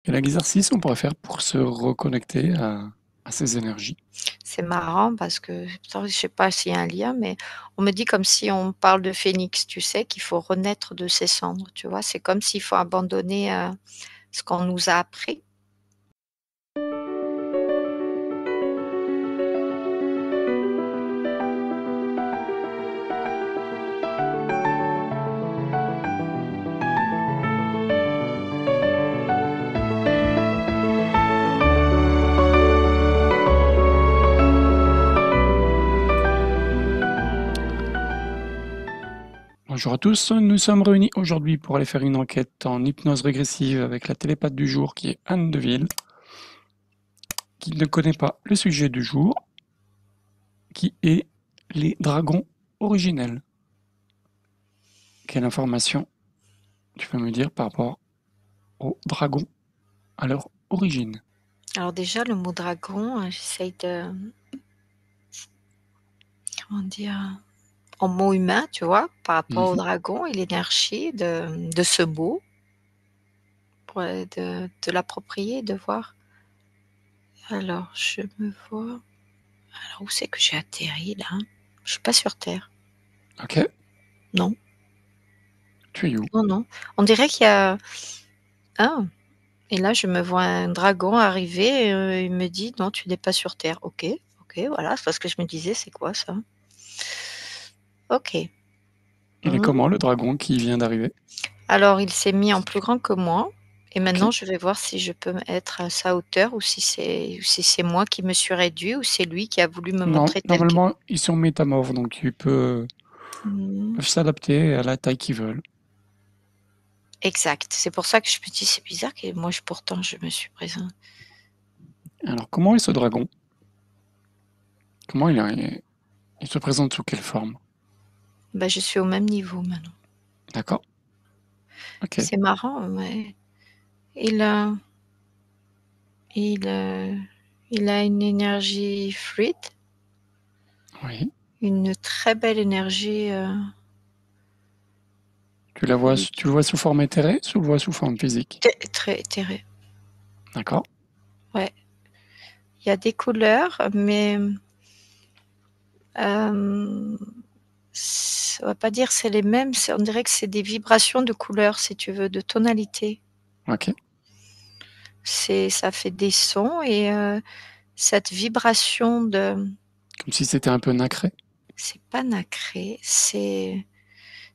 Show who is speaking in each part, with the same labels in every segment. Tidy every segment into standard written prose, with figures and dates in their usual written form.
Speaker 1: Quel exercice on pourrait faire pour se reconnecter à ces énergies?
Speaker 2: C'est marrant parce que pourtant je sais pas s'il y a un lien, mais on me dit comme si on parle de phénix, tu sais, qu'il faut renaître de ses cendres, tu vois? C'est comme s'il faut abandonner, ce qu'on nous a appris.
Speaker 1: Bonjour à tous, nous sommes réunis aujourd'hui pour aller faire une enquête en hypnose régressive avec la télépathe du jour qui est Anne Deville, qui ne connaît pas le sujet du jour, qui est les dragons originels. Quelle information tu peux me dire par rapport aux dragons à leur origine?
Speaker 2: Alors déjà le mot dragon, j'essaye de comment dire? En mot humain, tu vois? Par rapport au
Speaker 1: Mhm.
Speaker 2: dragon et l'énergie de ce mot, pour, de l'approprier, de voir. Alors je me vois alors où c'est que j'ai atterri là? Je suis pas sur terre.
Speaker 1: Ok,
Speaker 2: Non,
Speaker 1: tu es où?
Speaker 2: non, non. On dirait qu'il y a ah! Et là, je me vois un dragon arriver, il me dit: «Non, tu n'es pas sur terre». OK, OK, voilà, c'est parce que je me disais: «C'est quoi ça?» OK.
Speaker 1: Il est
Speaker 2: Mmh.
Speaker 1: comment le dragon qui vient d'arriver?
Speaker 2: Alors il s'est mis en plus grand que moi et
Speaker 1: Ok.
Speaker 2: maintenant je vais voir si je peux être à sa hauteur ou si c'est moi qui me suis réduit ou c'est lui qui a voulu me
Speaker 1: Non,
Speaker 2: montrer tel qu'il
Speaker 1: normalement ils sont métamorphes, donc
Speaker 2: mmh.
Speaker 1: peuvent s'adapter à la taille qu'ils veulent.
Speaker 2: Exact. C'est pour ça que je me dis: «C'est bizarre que moi je pourtant je me suis présent».
Speaker 1: Alors comment est ce dragon? Comment il se présente sous quelle forme?
Speaker 2: Bah, je suis au même niveau maintenant.
Speaker 1: D'accord, ok.
Speaker 2: C'est marrant, mais il a il, il a une énergie fluide,
Speaker 1: Oui.
Speaker 2: une très belle énergie,
Speaker 1: Tu le vois sous forme éthérée, tu le vois sous forme physique?
Speaker 2: très éthérée.
Speaker 1: D'accord.
Speaker 2: Ouais. Il y a des couleurs, mais, on va pas dire c'est les mêmes, c'est on dirait que c'est des vibrations de couleurs si tu veux, de tonalité.
Speaker 1: Ok.
Speaker 2: C'est ça fait des sons et cette vibration de
Speaker 1: Comme si c'était un peu nacré.
Speaker 2: c'est pas nacré, c'est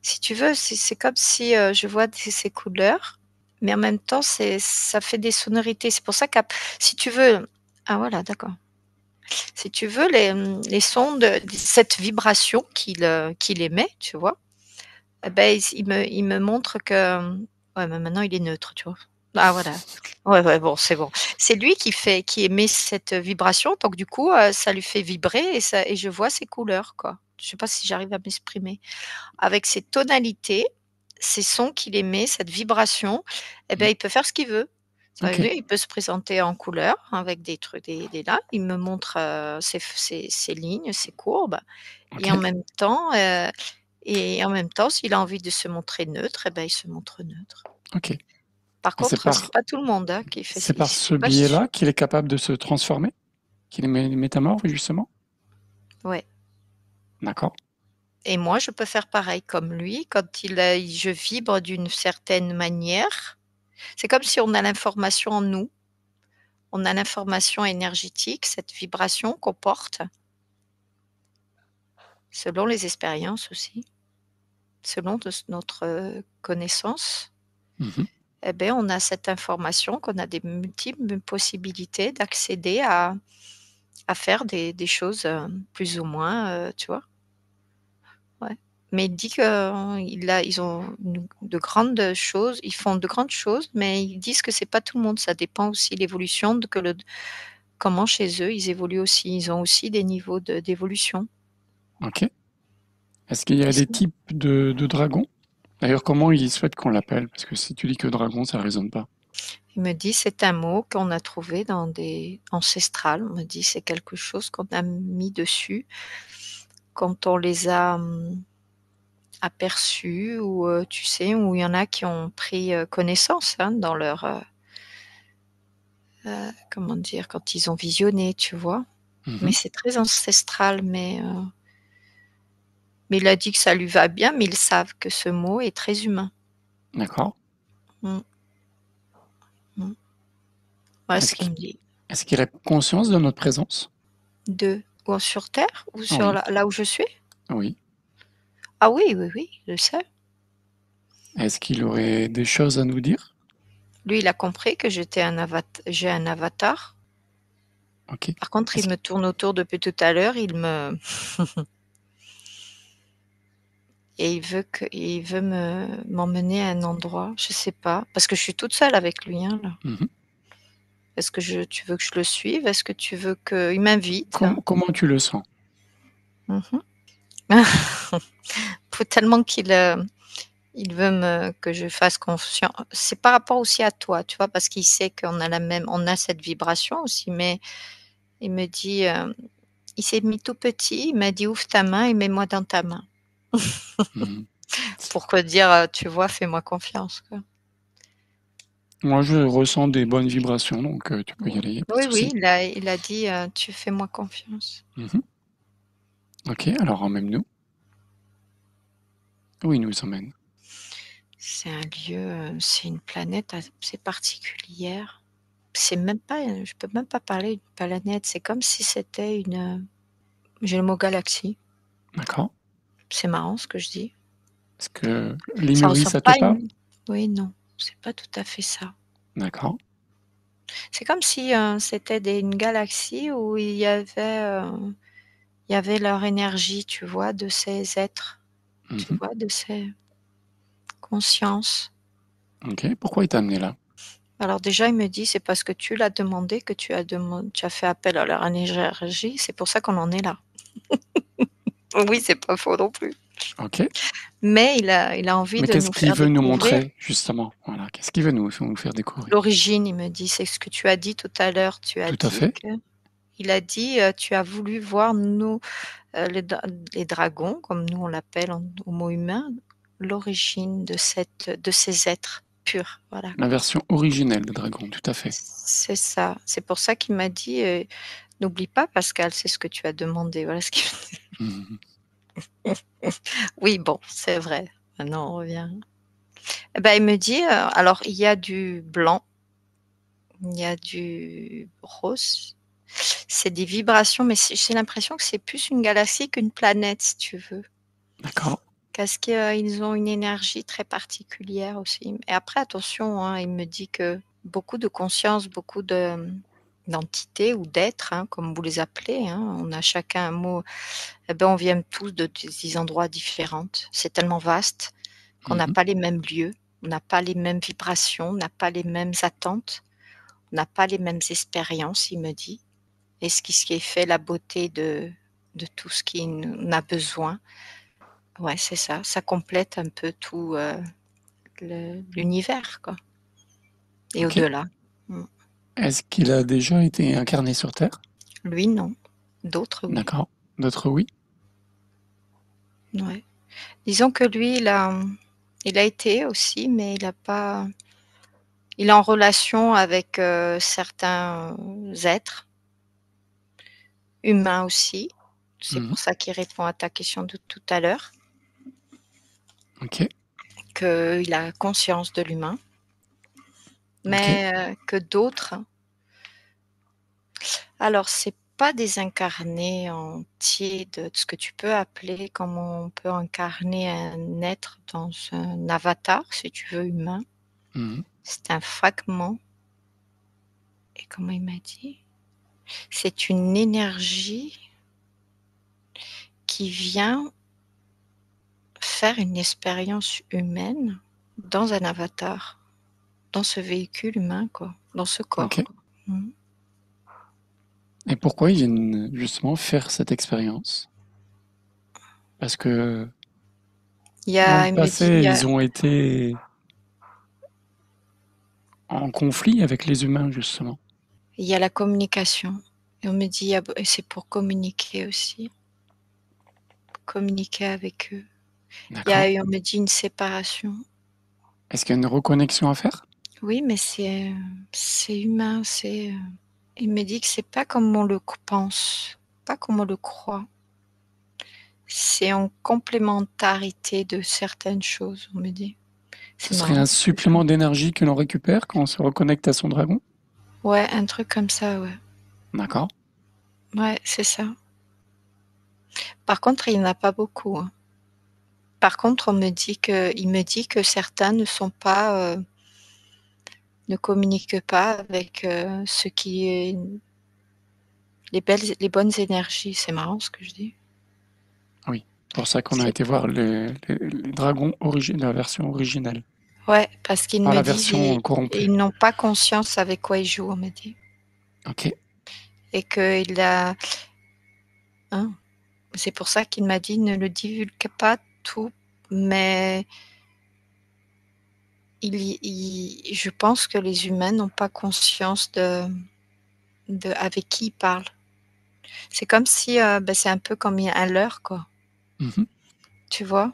Speaker 2: si tu veux, c'est comme si, je vois ces couleurs, mais en même temps, ça fait des sonorités. C'est pour ça qu'ap si tu veux ah voilà, d'accord. Si tu veux les sons de cette vibration qu'il émet, tu vois? Et beh, il me montre que, ouais, mais maintenant il est neutre, tu vois? Ah voilà. Ouais, ouais, bon, c'est bon. C'est lui qui émet cette vibration, donc du coup, ça lui fait vibrer et je vois ses couleurs, quoi. Je sais pas si j'arrive à m'exprimer. Avec ces tonalités, ces sons qu'il émet, cette vibration, et
Speaker 1: Mhm.
Speaker 2: ben, il peut faire ce qu'il veut. Ça veut
Speaker 1: Ok.
Speaker 2: dire, il peut se présenter en couleur avec des trucs des là, il me montre, ses lignes, ses courbes
Speaker 1: Ok.
Speaker 2: et en même temps, s'il a envie de se montrer neutre, et ben, il se montre neutre.
Speaker 1: Ok.
Speaker 2: Par
Speaker 1: Et
Speaker 2: contre, c'est pas tout le monde, hein, qui fait
Speaker 1: c'est par
Speaker 2: je
Speaker 1: ce
Speaker 2: sais pas su
Speaker 1: biais-là qu'il est capable de se transformer? Qu'il est métamorphe, justement?
Speaker 2: ouais
Speaker 1: D'accord.
Speaker 2: et moi, je peux faire pareil comme lui quand je vibre d'une certaine manière. C'est comme si on a l'information en nous. On a l'information énergétique, cette vibration qu'on porte, selon les expériences aussi, selon notre, connaissance.
Speaker 1: Mhm.
Speaker 2: Et beh, on a cette information qu'on a des multiples possibilités d'accéder à faire des choses, plus ou moins, tu vois? Ouais. Mais il dit ils ont de grandes choses, ils font de grandes choses, mais ils disent que c'est pas tout le monde. Ça dépend aussi l'évolution de que le comment chez eux ils évoluent aussi. Ils ont aussi des niveaux d'évolution.
Speaker 1: Ok. Est-ce qu'il y a
Speaker 2: Et
Speaker 1: des
Speaker 2: c'est
Speaker 1: types de dragons? D'ailleurs, comment ils souhaitent qu'on l'appelle? Parce que si tu dis que dragon, ça résonne pas.
Speaker 2: il me dit: «C'est un mot qu'on a trouvé dans des ancestrales». On me dit: «C'est quelque chose qu'on a mis dessus quand on les a, aperçus ou tu sais, où il y en a qui ont pris, connaissance, hein, dans leur, comment dire, quand ils ont visionné, tu vois. Mais
Speaker 1: Mhm.
Speaker 2: c'est très ancestral, mais il a dit que ça lui va bien, mais ils savent que ce mot est très humain.
Speaker 1: D'accord.
Speaker 2: Mmh, mmh. Voilà ce
Speaker 1: Est-ce
Speaker 2: qu'il
Speaker 1: qu'il
Speaker 2: me dit.
Speaker 1: est-ce qu'il a conscience de notre présence?
Speaker 2: 2 ou sur terre ou sur
Speaker 1: Oui,
Speaker 2: là où je suis?
Speaker 1: oui.
Speaker 2: Ah oui, oui, oui, je le sais.
Speaker 1: Est-ce qu'il aurait des choses à nous dire?
Speaker 2: Lui, il a compris que j'ai un avatar.
Speaker 1: Ok.
Speaker 2: Par contre, il
Speaker 1: Est-ce
Speaker 2: me tourne autour depuis tout à l'heure, il me et il veut m'emmener à un endroit, je sais pas, parce que je suis toute seule avec lui, hein, là.
Speaker 1: Mhm.
Speaker 2: Est-ce que tu veux que je le suive? Est-ce que tu veux qu'il m'invite?
Speaker 1: Comment tu le sens?
Speaker 2: Mmh. Faut tellement il veut que je fasse confiance. C'est par rapport aussi à toi, tu vois? Parce qu'il sait on a cette vibration aussi, mais il me dit, il s'est mis tout petit, il m'a dit: «Ouvre ta main et mets-moi dans ta main».
Speaker 1: Mhm.
Speaker 2: Pour que dire, tu vois? Fais-moi confiance, quoi.
Speaker 1: Moi, je ressens des bonnes vibrations, donc tu peux y aller, y a pas de
Speaker 2: Oui, oui,
Speaker 1: souci.
Speaker 2: il a dit, «Tu fais-moi confiance».
Speaker 1: Mhm. Ok, alors emmène-nous. Où il nous emmène?
Speaker 2: C'est un lieu, c'est une planète assez particulière. C'est même pas, je peux même pas parler d'une planète, c'est comme si c'était j'ai le mot galaxie.
Speaker 1: D'accord.
Speaker 2: C'est marrant ce que je dis.
Speaker 1: Est-ce que
Speaker 2: Ça
Speaker 1: Limuri,
Speaker 2: ressemble
Speaker 1: ça te
Speaker 2: pas à
Speaker 1: parle?
Speaker 2: une Oui, non, c'est pas tout à fait ça.
Speaker 1: D'accord.
Speaker 2: C'est comme si, c'était une galaxie où il y avait leur énergie, tu vois? De ces êtres, tu
Speaker 1: Mhm.
Speaker 2: vois? De ces consciences.
Speaker 1: Ok, pourquoi il t'a amené là?
Speaker 2: Alors déjà, il me dit: «C'est parce que tu l'as demandé que tu as fait appel à leur énergie, c'est pour ça qu'on en est là». Oui, c'est pas faux non plus.
Speaker 1: Ok.
Speaker 2: Mais il a envie
Speaker 1: Mais
Speaker 2: de
Speaker 1: qu'est-ce
Speaker 2: nous
Speaker 1: qu'il
Speaker 2: faire
Speaker 1: veut nous
Speaker 2: découvrir
Speaker 1: montrer, justement? Voilà, qu'est-ce qu'il veut nous faire découvrir?
Speaker 2: l'origine, il me dit. C'est ce que tu as dit tout à l'heure. Tu as
Speaker 1: Tout à
Speaker 2: dit
Speaker 1: fait.
Speaker 2: que il a dit, «Tu as voulu voir les dragons», comme nous on l'appelle en homo humain, l'origine de ces êtres purs, voilà.
Speaker 1: La version originelle de Dragon, tout à fait.
Speaker 2: C'est ça. C'est pour ça qu'il m'a dit, «N'oublie pas Pascal, c'est ce que tu as demandé». Voilà ce qu'il
Speaker 1: Mhm.
Speaker 2: Oui, bon, c'est vrai. Maintenant on revient. Et bah, il me dit, alors il y a du blanc, il y a du rose, c'est des vibrations, mais j'ai l'impression que c'est plus une galaxie qu'une planète, si tu veux.
Speaker 1: D'accord.
Speaker 2: Parce qu'ils ont une énergie très particulière aussi. Et après attention, hein, il me dit que beaucoup de conscience, beaucoup d'entités ou d'êtres, hein, comme vous les appelez, hein, on a chacun un mot, eh ben, on vient tous de des endroits différents. C'est tellement vaste qu'on n'a
Speaker 1: Mhm.
Speaker 2: pas les mêmes lieux, on n'a pas les mêmes vibrations, on n'a pas les mêmes attentes, on n'a pas les mêmes expériences, il me dit. Et ce qui est fait la beauté de tout ce qui n a besoin. Ouais, c'est ça, ça complète un peu tout, l'univers, quoi, et
Speaker 1: Ok.
Speaker 2: au-delà. Mmh.
Speaker 1: Est-ce qu'il a déjà été incarné sur Terre?
Speaker 2: Lui, non. D'autres, oui.
Speaker 1: D'accord. D'autres, oui.
Speaker 2: Ouais. Disons que lui, il a été aussi, mais il est en relation avec, certains êtres humains aussi. C'est
Speaker 1: Mhm.
Speaker 2: pour ça qu'il répond à ta question de tout à l'heure,
Speaker 1: Ok.
Speaker 2: qu'il a conscience de l'humain,
Speaker 1: Ok.
Speaker 2: mais que d'autres, alors c'est pas des incarnés entiers de ce que tu peux appeler, comme on peut incarner un être dans un avatar, si tu veux, humain.
Speaker 1: Mhm.
Speaker 2: C'est un fragment, et comment il m'a dit? C'est une énergie qui vient faire une expérience humaine dans un avatar, dans ce véhicule humain, quoi, dans ce
Speaker 1: Ok.
Speaker 2: corps, quoi. Mmh.
Speaker 1: Et pourquoi ils viennent justement faire cette expérience? Parce que dans le
Speaker 2: Il me dit,
Speaker 1: passé, ils ont été en conflit avec les humains, justement.
Speaker 2: il y a la communication, et on me dit, et c'est pour communiquer aussi, communiquer avec eux.
Speaker 1: D'accord.
Speaker 2: On me dit une séparation.
Speaker 1: Est-ce qu'il y a une reconnexion à faire?
Speaker 2: Oui, mais c'est humain, il me dit que c'est pas comme on le pense, pas comme on le croit. C'est en complémentarité de certaines choses, on me dit.
Speaker 1: Ce
Speaker 2: C'est
Speaker 1: serait un
Speaker 2: marrant, ça.
Speaker 1: supplément d'énergie que l'on récupère quand on se reconnecte à son dragon?
Speaker 2: Ouais, un truc comme ça, ouais.
Speaker 1: D'accord.
Speaker 2: Ouais, c'est ça. Par contre, il n'y en a pas beaucoup, hein. Par contre, il me dit que certains ne communiquent pas avec ce qui est les bonnes énergies. C'est marrant ce que je dis.
Speaker 1: Oui. Pour ça qu'on a
Speaker 2: C'est
Speaker 1: été voir les dragons la version originale,
Speaker 2: Ouais, parce qu'ils
Speaker 1: pas
Speaker 2: me
Speaker 1: la
Speaker 2: disent
Speaker 1: version corrompue.
Speaker 2: ils n'ont pas conscience avec quoi ils jouent, on me dit.
Speaker 1: Ok.
Speaker 2: Et qu'il a, hein, c'est pour ça qu'il m'a dit ne le divulgue pas tout, mais je pense que les humains n'ont pas conscience de avec qui ils parlent. C'est comme si, c'est un peu comme un leurre, quoi.
Speaker 1: Mhm.
Speaker 2: Tu vois?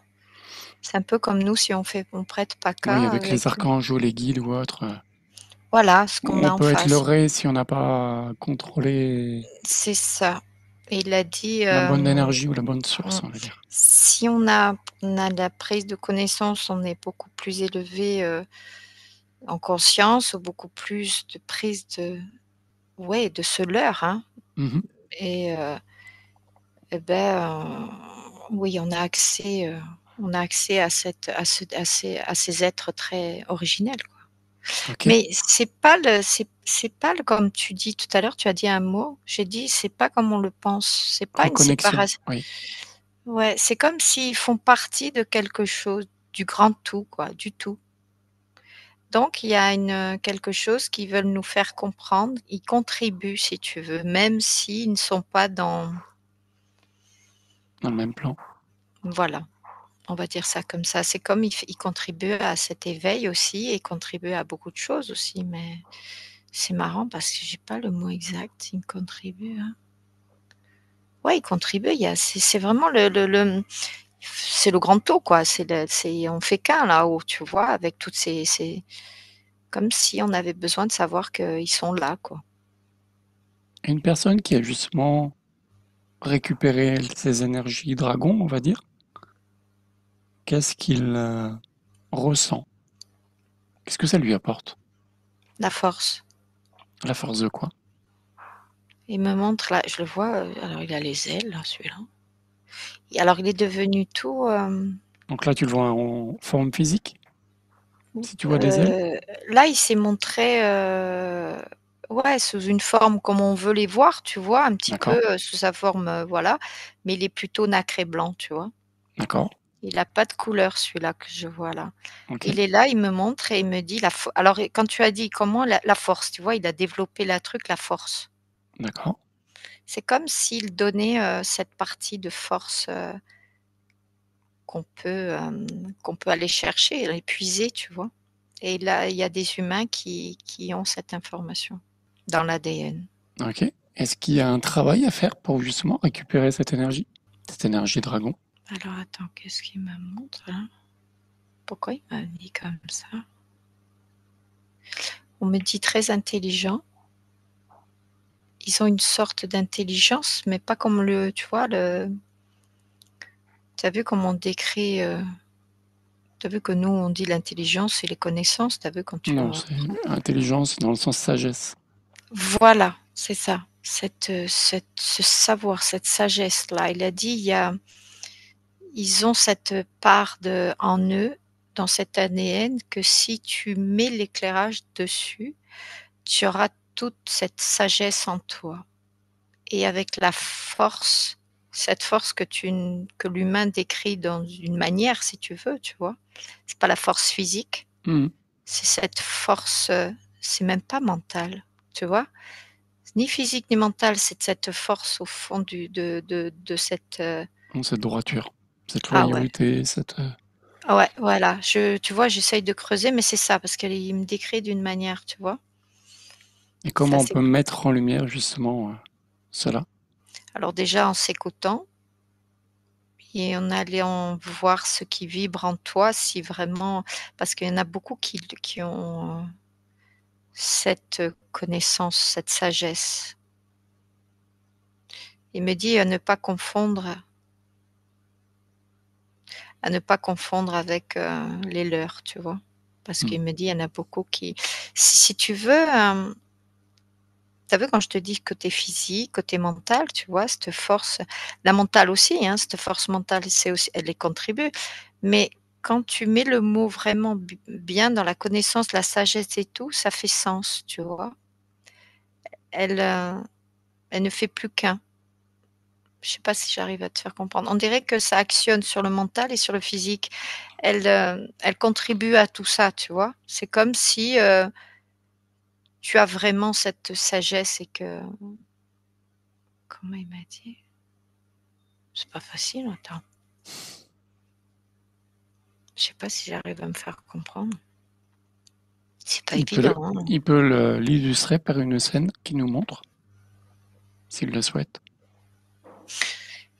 Speaker 2: C'est un peu comme nous si on prête pas
Speaker 1: Oui,
Speaker 2: cas
Speaker 1: avec les
Speaker 2: avec
Speaker 1: archanges ou les guides ou autres,
Speaker 2: voilà, ce qu'on
Speaker 1: on
Speaker 2: a en
Speaker 1: peut être
Speaker 2: face.
Speaker 1: leurré si on n'a pas contrôlé
Speaker 2: C'est ça. Et il a dit,
Speaker 1: la bonne énergie ou la bonne source,
Speaker 2: mmh,
Speaker 1: on va dire.
Speaker 2: si on a la prise de connaissance, on est beaucoup plus élevé, en conscience ou beaucoup plus de prise de ouais, de ce leurre, hein
Speaker 1: Mhm.
Speaker 2: et et ben, oui, on a accès à cette à ces êtres très originels, quoi.
Speaker 1: Ok.
Speaker 2: Mais c'est pas le comme tu dis tout à l'heure, tu as dit un mot, j'ai dit: «C'est pas comme on le pense». C'est pas une
Speaker 1: Reconnexion.
Speaker 2: séparation.
Speaker 1: Oui.
Speaker 2: Ouais, c'est comme s'ils font partie de quelque chose, du grand tout, quoi, du tout. Donc il y a quelque chose qu'ils veulent nous faire comprendre. Ils contribuent, si tu veux, même s'ils ne sont pas dans
Speaker 1: Dans le même plan.
Speaker 2: voilà, on va dire ça comme ça. C'est comme ils contribuent à cet éveil aussi et contribuent à beaucoup de choses aussi, mais c'est marrant parce que j'ai pas le mot exact. Ils contribuent, hein. Ouais, ils contribuent, il y a c'est vraiment c'est le grand tout, quoi. C'est on fait qu'un là-haut, tu vois? Avec toutes ces comme si on avait besoin de savoir qu'ils sont là, quoi.
Speaker 1: Et une personne qui a justement récupéré ses énergies dragon, on va dire, qu'est-ce qu'il ressent? Qu'est-ce que ça lui apporte?
Speaker 2: La force.
Speaker 1: La force de quoi?
Speaker 2: Il me montre là, je le vois, alors il a les ailes là, celui-là. Et alors il est devenu tout,
Speaker 1: Donc là, tu le vois en forme physique, si tu vois des ailes?
Speaker 2: là il s'est montré, ouais, sous une forme comme on veut les voir, tu vois? Un petit
Speaker 1: D'accord,
Speaker 2: peu, sous sa forme, voilà, mais il est plutôt nacré blanc, tu vois?
Speaker 1: d'accord,
Speaker 2: Il a pas de couleur celui-là que je vois là.
Speaker 1: ok,
Speaker 2: Il est là, il me montre et il me dit la fo alors quand tu as dit comment la force, tu vois? Il a développé la force.
Speaker 1: d'accord.
Speaker 2: C'est comme s'il donnait, cette partie de force, qu'on peut aller chercher et puiser, tu vois? Et là, il y a des humains qui ont cette information dans l'ADN.
Speaker 1: Ok. Est-ce qu'il y a un travail à faire pour justement récupérer cette énergie dragon?
Speaker 2: Alors attends, qu'est-ce qu'il me montre là? Pourquoi il m'a mis comme ça? On me dit très intelligent. Ils ont une sorte d'intelligence, mais pas comme le tu vois tu as vu comment on décrit, tu as vu que nous on dit l'intelligence et les connaissances, tu as vu quand tu
Speaker 1: Non, c'est intelligence dans le sens sagesse.
Speaker 2: voilà, c'est ça. Ce savoir, cette sagesse-là. Il a dit, ils ont cette part en eux, dans cet ADN, que si tu mets l'éclairage dessus, tu auras toute cette sagesse en toi. Et avec la force, cette force que l'humain décrit dans une manière, si tu veux, tu vois. C'est pas la force physique,
Speaker 1: Mhm.
Speaker 2: c'est cette force, c'est même pas mental, tu vois. Ni physique ni mentale, c'est cette force au fond de cette,
Speaker 1: Donc, cette droiture, cette
Speaker 2: ah ouais,
Speaker 1: loyauté,
Speaker 2: ah ouais, voilà, tu vois, j'essaye de creuser, mais c'est ça, parce qu'il me décrit d'une manière, tu vois?
Speaker 1: et
Speaker 2: Ça,
Speaker 1: comment on
Speaker 2: c'est
Speaker 1: peut mettre en lumière justement cela?
Speaker 2: alors déjà en s'écoutant et en allant voir ce qui vibre en toi, si vraiment parce qu'il y en a beaucoup qui ont, cette connaissance, cette sagesse. Il me dit à ne pas confondre avec les leurs, tu vois. Parce qu'il me dit, il y en a beaucoup qui... Si tu veux, tu as vu quand je te dis côté physique, côté mental, tu vois, cette force, la mentale aussi, hein, cette force mentale, c'est aussi, elle y contribue. Mais quand tu mets le mot vraiment bien dans la connaissance, la sagesse et tout, ça fait sens, tu vois. Elle ne fait plus qu'un. Je sais pas si j'arrive à te faire comprendre. On dirait que ça actionne sur le mental et sur le physique. Elle contribue à tout ça, tu vois. C'est comme si tu as vraiment cette sagesse et que... Comment il m'a dit? C'est pas facile, attends. Je sais pas si j'arrive à me faire comprendre. C'est pas évident, hein.
Speaker 1: Il peut l'illustrer par une scène qui nous montre, s'il le souhaite.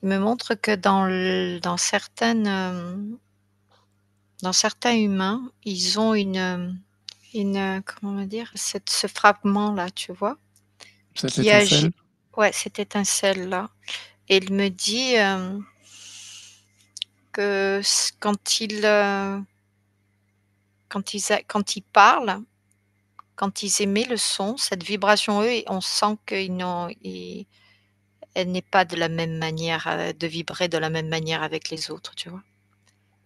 Speaker 2: Il me montre que dans certains humains, ils ont comment on va dire, ce fragment-là, tu vois,
Speaker 1: Cette
Speaker 2: qui agit.
Speaker 1: étincelle.
Speaker 2: Ouais, cette étincelle-là. Et il me dit que quand ils parlent, quand ils émettent le son, cette vibration, eux, on sent elle n'est pas de la même manière, de vibrer de la même manière avec les autres, tu vois.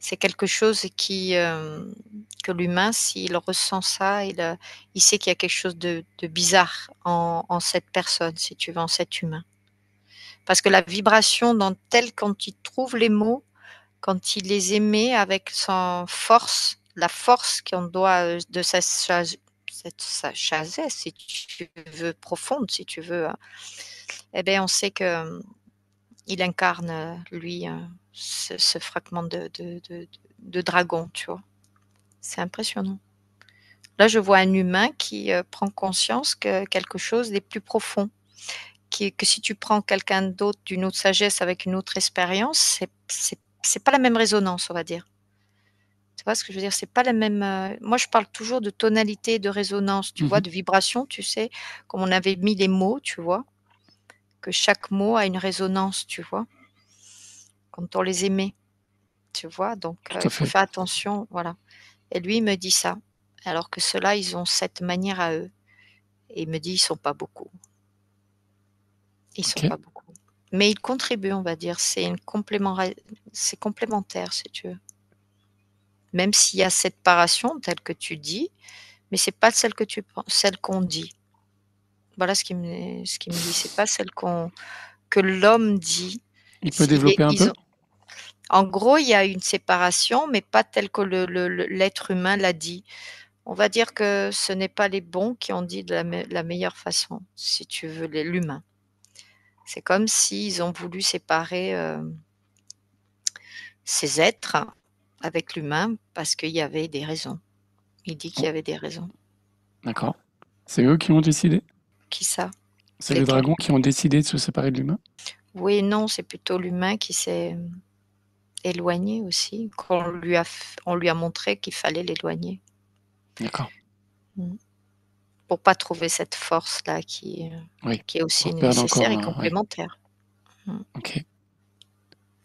Speaker 2: C'est quelque chose que l'humain, s'il ressent ça, il sait qu'il y a quelque chose de bizarre en cette personne, si tu veux, en cet humain. Parce que la vibration, quand il trouve les mots, quand il les émet avec son force, la force qu'on doit de sa sagesse, si tu veux, profonde, si tu veux, eh bien, on sait que il incarne, lui, ce fragment de dragon, tu vois. C'est impressionnant. Là, je vois un humain qui prend conscience que quelque chose des plus profonds, que si tu prends quelqu'un d'autre d'une autre sagesse avec une autre expérience, c'est pas la même résonance, on va dire. Tu vois ce que je veux dire? C'est pas la même. Moi, je parle toujours de tonalité, de résonance, tu vois,
Speaker 1: Mhm.
Speaker 2: de vibration, tu sais, comme on avait mis les mots, tu vois, que chaque mot a une résonance, tu vois, quand on les émet, tu vois. Donc,
Speaker 1: Tout à
Speaker 2: il faut
Speaker 1: fait.
Speaker 2: faire attention, voilà. Et lui, il me dit ça, alors que ceux-là, ils ont cette manière à eux. Et il me dit: «Ils sont pas beaucoup, ils sont
Speaker 1: Ok.
Speaker 2: pas beaucoup». Mais ils contribuent, on va dire, c'est complémentaire, si tu veux. Même s'il y a cette séparation telle que tu dis, mais c'est pas celle qu'on dit. Voilà ce qu'il me dit, c'est pas celle que l'homme dit.
Speaker 1: Il peut développer un peu?
Speaker 2: En gros, il y a une séparation, mais pas telle que l'être humain l'a dit. On va dire que ce n'est pas les bons qui ont dit de la meilleure façon, si tu veux, l'humain. C'est comme s'ils ont voulu séparer ces êtres avec l'humain parce qu'il y avait des raisons. Il dit qu'il y
Speaker 1: Oh,
Speaker 2: avait des raisons.
Speaker 1: d'accord. C'est eux qui ont décidé?
Speaker 2: Qui ça?
Speaker 1: C'est les
Speaker 2: Lesquels?
Speaker 1: dragons qui ont décidé de se séparer de l'humain?
Speaker 2: Oui et non, c'est plutôt l'humain qui s'est éloigné aussi, on lui a montré qu'il fallait l'éloigner.
Speaker 1: D'accord.
Speaker 2: Mmh. Pour pas trouver cette force-là
Speaker 1: Oui.
Speaker 2: qui est aussi
Speaker 1: Pour perdre
Speaker 2: nécessaire
Speaker 1: encore
Speaker 2: et
Speaker 1: un. Oui.
Speaker 2: complémentaire. Mmh.
Speaker 1: Ok.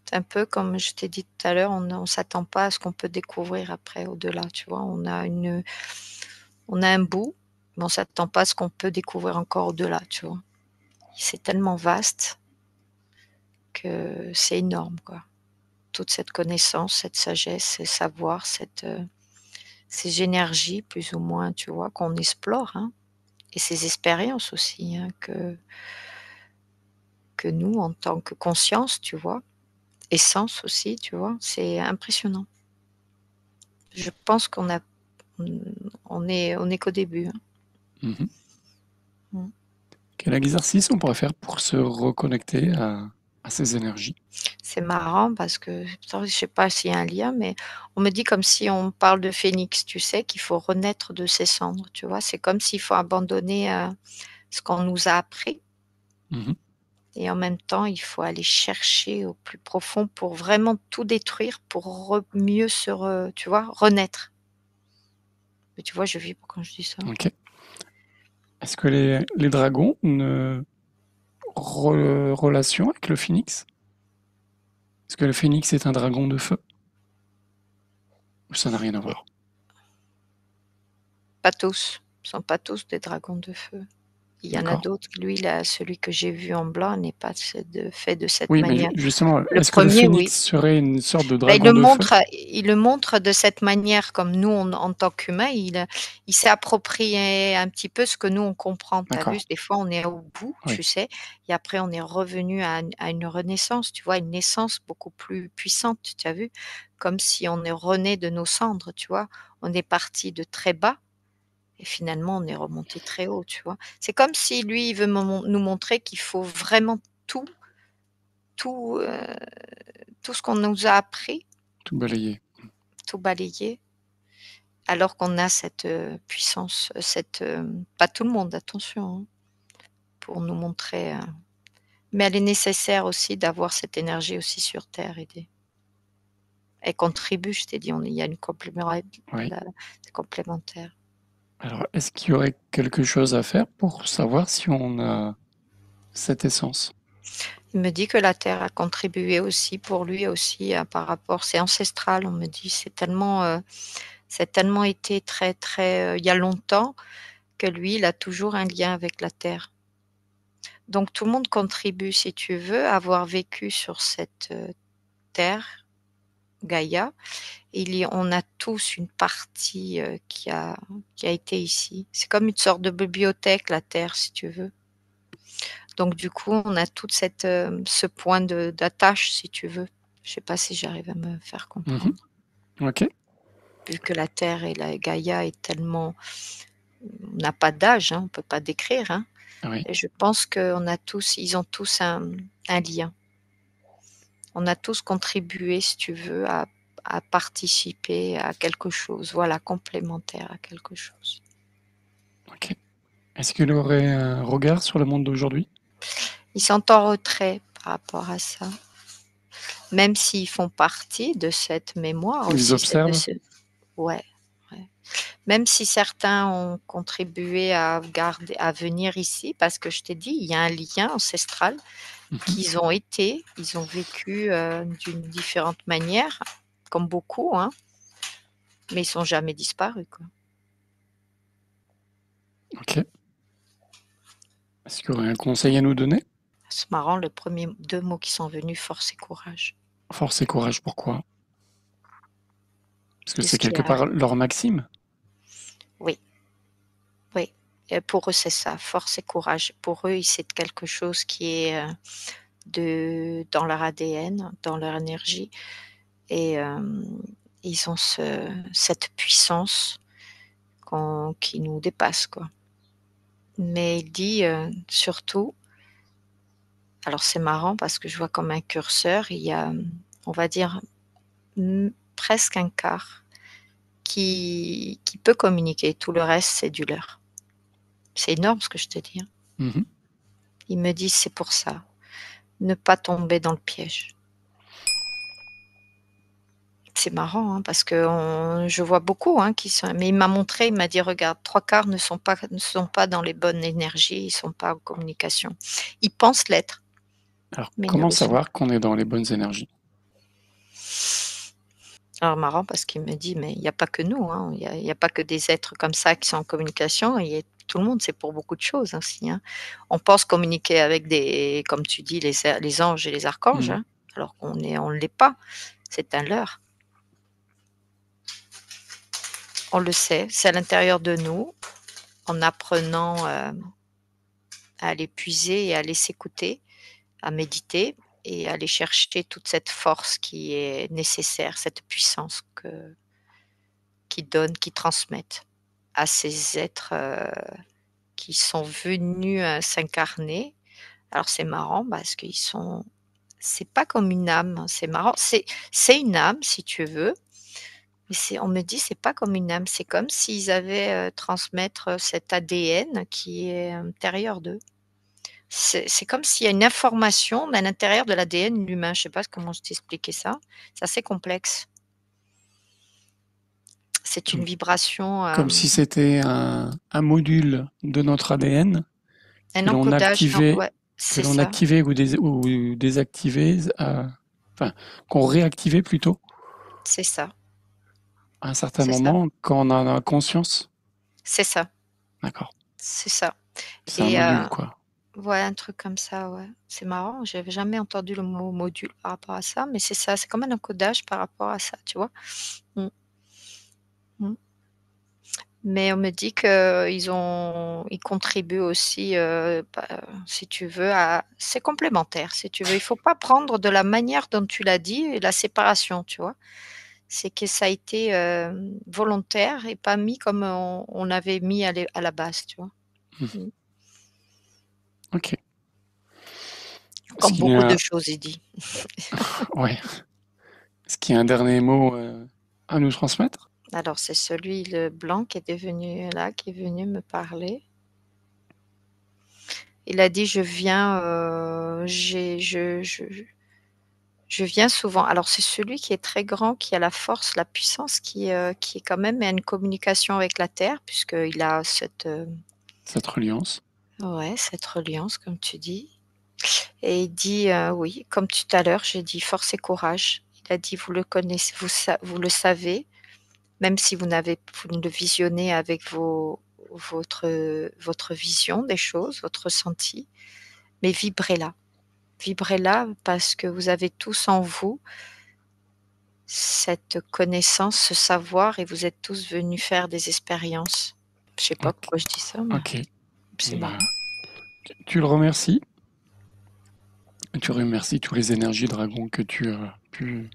Speaker 2: C'est un peu comme je t'ai dit tout à l'heure, on s'attend pas à ce qu'on peut découvrir après au-delà, tu vois? On a un bout, mais on s'attend pas à ce qu'on peut découvrir encore au-delà, tu vois? C'est tellement vaste que c'est énorme, quoi. Toute cette connaissance, cette sagesse, ces savoirs, ces énergies plus ou moins, tu vois? Qu'on explore, hein, et ces expériences aussi, hein, que nous, en tant que conscience, tu vois? Essence aussi, tu vois? C'est impressionnant. Je pense mmh, on est qu'au début, hein.
Speaker 1: Mhm.
Speaker 2: Mmh.
Speaker 1: Quel exercice on pourrait faire pour se reconnecter à ces énergies?
Speaker 2: C'est marrant parce que pourtant je sais pas s'il y a un lien, mais on me dit comme si on parle de phénix, tu sais? Qu'il faut renaître de ses cendres, tu vois? C'est comme s'il faut abandonner, ce qu'on nous a appris
Speaker 1: Mhm.
Speaker 2: et en même temps, il faut aller chercher au plus profond pour vraiment tout détruire pour mieux tu vois? Renaître. Mais tu vois, je vibre quand je dis ça.
Speaker 1: Ok. Est-ce que les dragons ont une relation avec le phénix? Est-ce que le phénix est un dragon de feu? Ou ça n'a rien à
Speaker 2: Et
Speaker 1: voir?
Speaker 2: pas tous, ce sont pas tous des dragons de feu. Il y en a
Speaker 1: D'accord.
Speaker 2: d'autres. Lui, là, celui que j'ai vu en blanc n'est pas fait de cette
Speaker 1: Oui, mais
Speaker 2: manière.
Speaker 1: justement,
Speaker 2: Le
Speaker 1: est-ce que le
Speaker 2: premier,
Speaker 1: phénix
Speaker 2: oui.
Speaker 1: serait une sorte de
Speaker 2: Bah,
Speaker 1: dragon de feu?
Speaker 2: il le montre de cette manière, comme nous, en tant qu'humains, il s'est approprié un petit peu ce que nous, on comprend. Tu as vu,
Speaker 1: D'accord.
Speaker 2: des fois, on est au bout,
Speaker 1: Oui.
Speaker 2: tu sais, et après, on est revenu à une renaissance, tu vois, une naissance beaucoup plus puissante, tu as vu, comme si on est rené de nos cendres, tu vois. On est parti de très bas et finalement, on est remonté très haut, tu vois. C'est comme si lui, il veut nous montrer qu'il faut vraiment tout, tout, tout ce qu'on nous a appris,
Speaker 1: Tout balayé.
Speaker 2: tout balayer. Alors qu'on a cette, puissance, pas tout le monde, attention, hein, pour nous montrer, mais elle est nécessaire aussi d'avoir cette énergie aussi sur terre et des elle contribue, je t'ai dit, il y a une
Speaker 1: Oui.
Speaker 2: c'est complémentaire.
Speaker 1: Alors, est-ce qu'il y aurait quelque chose à faire pour savoir si on a cette essence?
Speaker 2: Il me dit que la terre a contribué aussi pour lui aussi, par rapport c'est ancestral, on me dit, c'est tellement été très, très, il y a longtemps que lui, il a toujours un lien avec la terre. Donc tout le monde contribue, si tu veux, à avoir vécu sur cette, terre, Gaïa. On a tous une partie qui a été ici. C'est comme une sorte de bibliothèque, la terre, si tu veux. Donc du coup, on a toute ce point d'attache, si tu veux. Je sais pas si j'arrive à me faire
Speaker 1: Mhm.
Speaker 2: comprendre.
Speaker 1: Ok.
Speaker 2: Vu que la terre et la Gaïa est tellement, on n'a pas d'âge, hein, on peut pas décrire, hein.
Speaker 1: Oui.
Speaker 2: Et je pense ils ont tous un lien. On a tous contribué, si tu veux, à participer à quelque chose, voilà, complémentaire à quelque chose.
Speaker 1: Ok. Est-ce qu'il aurait un regard sur le monde d'aujourd'hui?
Speaker 2: Ils sont en retrait par rapport à ça, même s'ils font partie de cette mémoire
Speaker 1: Ils
Speaker 2: aussi,
Speaker 1: observent?
Speaker 2: ouais, ouais. Même si certains ont contribué à venir ici, parce que je t'ai dit, il y a un lien ancestral
Speaker 1: Mhm.
Speaker 2: ils ont vécu d'une différente manière, comme beaucoup, hein, mais ils sont jamais disparus, quoi.
Speaker 1: Ok. Est-ce qu'il y aurait un conseil à nous donner?
Speaker 2: C'est marrant, le premier deux mots qui sont venus, force et courage.
Speaker 1: Force et courage, pourquoi? Parce que
Speaker 2: De
Speaker 1: c'est
Speaker 2: ce qui
Speaker 1: quelque
Speaker 2: arrive.
Speaker 1: part leur maxime.
Speaker 2: Oui, oui. Et pour eux, c'est ça, force et courage. Pour eux, c'est quelque chose qui est dans leur ADN, dans leur énergie. Et ils ont cette puissance qui nous dépasse, quoi. Mais il dit surtout, alors c'est marrant parce que je vois comme un curseur, il y a, on va dire, presque un quart qui peut communiquer. Tout le reste, c'est du leurre. C'est énorme ce que je te dis, hein.
Speaker 1: Mhm.
Speaker 2: Ils me disent c'est pour ça, ne pas tomber dans le piège. C'est marrant, hein, parce que je vois beaucoup, hein, qui sont. Mais il m'a montré, il m'a dit regarde, trois quarts ne sont pas dans les bonnes énergies, ils sont pas en communication. Ils pensent l'être,
Speaker 1: Alors,
Speaker 2: mais ils ne
Speaker 1: comment
Speaker 2: le sont
Speaker 1: savoir qu'on est dans les bonnes énergies?
Speaker 2: Alors marrant parce qu'il me dit: «Mais il y a pas que nous, hein, il y a pas que des êtres comme ça qui sont en communication, il y a tout le monde, c'est pour beaucoup de choses aussi, hein». On pense communiquer avec des comme tu dis les anges et les archanges,
Speaker 1: Mhm.
Speaker 2: hein, alors on l'est pas, c'est un leurre. On le sait, c'est à l'intérieur de nous, en apprenant, à aller puiser et à aller s'écouter, à méditer et à aller chercher toute cette force qui est nécessaire, cette puissance qui donnent, qui transmettent à ces êtres, qui sont venus, s'incarner. Alors c'est marrant parce c'est pas comme une âme, hein, c'est marrant. C'est une âme si tu veux, mais on me dit: «C'est pas comme une âme». C'est comme s'ils avaient, transmettre, cet ADN qui est à l'intérieur d'eux. C'est comme s'il y a une information à l'intérieur de l'ADN de l'humain. Je sais pas comment je t'expliquer ça. C'est assez complexe. C'est une
Speaker 1: Comme,
Speaker 2: vibration,
Speaker 1: comme si c'était un module de notre ADN
Speaker 2: un
Speaker 1: que l'on
Speaker 2: encodage, non,
Speaker 1: activait,
Speaker 2: ouais, c'est ça,
Speaker 1: ou désactivait, enfin, qu'on réactivait plutôt
Speaker 2: c'est ça,
Speaker 1: à un certain
Speaker 2: c'est ça,
Speaker 1: moment quand on en a conscience.
Speaker 2: c'est ça,
Speaker 1: D'accord.
Speaker 2: c'est ça
Speaker 1: C'est un
Speaker 2: et
Speaker 1: module, quoi.
Speaker 2: ouais, un truc comme ça, ouais. C'est marrant, j'avais jamais entendu le mot module par rapport à ça, mais c'est ça, c'est comme un encodage par rapport à ça, tu vois? Mmh, mmh. Mais on me dit qu'ils contribuent aussi, bah, si tu veux à c'est complémentaire, si tu veux. Il faut pas prendre de la manière dont tu l'as dit, la séparation, tu vois? C'est que ça a été, volontaire et pas mis comme on avait mis à la base, tu vois?
Speaker 1: Mmh.
Speaker 2: Mmh.
Speaker 1: OK. Est-ce
Speaker 2: Comme
Speaker 1: qu'il y
Speaker 2: beaucoup de
Speaker 1: a
Speaker 2: choses, il dit.
Speaker 1: ouais. Est-ce qu'il y a un dernier mot, à nous transmettre?
Speaker 2: Alors c'est celui, le blanc qui est devenu là, qui est venu me parler. Il a dit: «Je viens, j'ai je viens souvent». Alors c'est celui qui est très grand, qui a la force, la puissance, qui est quand même a une communication avec la terre puisqu'il a cette,
Speaker 1: Cette reliance?
Speaker 2: ouais, cette reliance comme tu dis et il dit, oui, comme tout à l'heure, j'ai dit: «Force et courage». Il a dit: «Vous le connaissez, vous le savez, même si vous ne le visionnez avec votre vision des choses, votre ressenti, mais vibrez-la. Vibrez-la parce que vous avez tous en vous cette connaissance, ce savoir et vous êtes tous venus faire des expériences». Je sais pas
Speaker 1: OK.
Speaker 2: pourquoi je dis ça, mais
Speaker 1: OK.
Speaker 2: c'est
Speaker 1: Bon, bah,
Speaker 2: marrant.
Speaker 1: tu le remercies. Tu remercies tous les énergies dragons que tu as pu